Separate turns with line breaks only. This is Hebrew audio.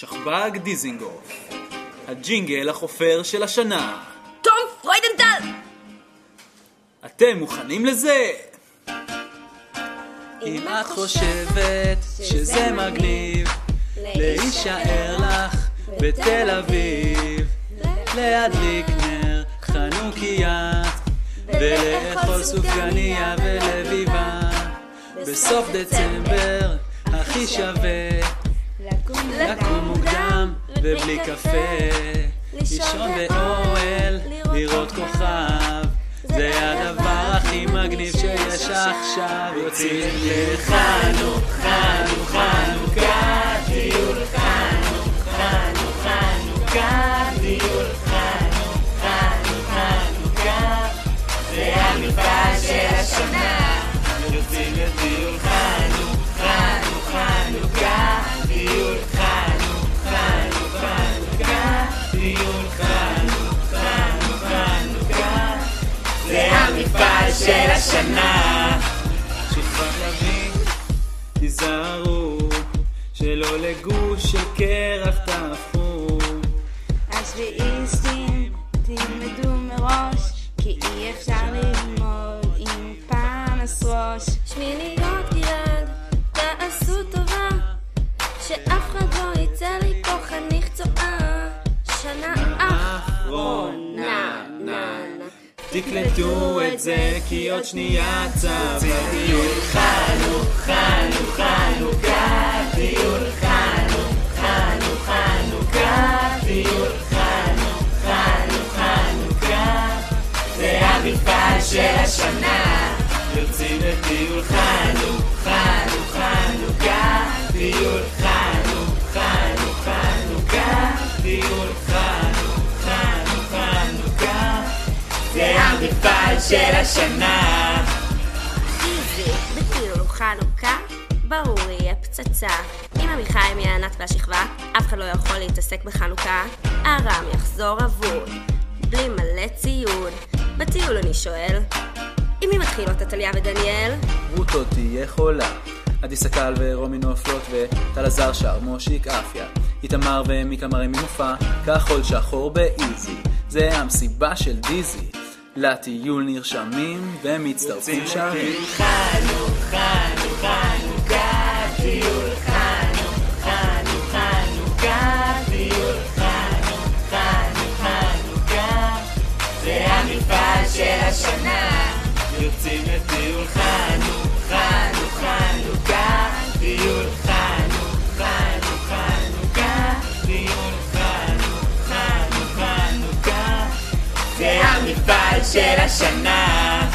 שכב"ג דיזינגוף, הג'ינגל החופר של השנה.
תום פרוידנטל!
אתם מוכנים לזה?
אם את חושבת שזה מגניב להישאר לך בתל אביב, להדליק נר חנוכיה ולאכול סופגניה ולביבה, בסוף דצמבר הכי שווה לקום מוקדם ובלי קפה, לישון באוהל, לראות כוכב, זה הדבר הכי מגניב שיש עכשיו. יוצאים לחנוכה, טיול חנוכה, טיול חנוכה, זה המפעל של השנה. יוצאים לטיול חנוכה, טיול חנוכה, טיול חנוכה, זה המפעל של השנה.
שכבת לביא, תיזהרו שלא לגוש של קרח תהפכו.
השביעיסטים תלמדו מראש, כי אי אפשר ללמוד עם פנס ראש.
שמיניות גלעד, תעשו טובה, שאף אחד לא יצא לי פה חניך צועה. שנה אחרונה,
תקלטו את זה כי עוד שנייה צבא.
טיול חנוכה, טיול חנוכה, טיול חנוכה, זה המפעל של השנה. יוצאים לטיול חנוכה, טיול חנוכה, טיול חנוכה, זה המפעל של השנה.
איזי, בטיול חנוכה, ברור יהיה פצצה. אם עמיחי מהענת והשכבה, אף אחד לא יכול להתעסק בחנוכה. הרם יחזור אבוד, בלי מלא ציוד. בטיול אני שואל, עם מי מתחילות עתליה ודניאל?
רוטו תהיה חולה, עדי סקל ורומי נופלות וטל עזר שר מושיק אפיה, איתמר ומיקה מראים ממופע כחול שחור באיזי. זה המסיבה של דיזי, לטיול נרשמים ומצטרפים שרים.
חנוכה, טיול חנוכה, טיול חנוכה, זה המפעל של השנה. יוצאים לטיול חנוכה, טיול חנוכה, טיול חנוכה, זה המפעל של השנה.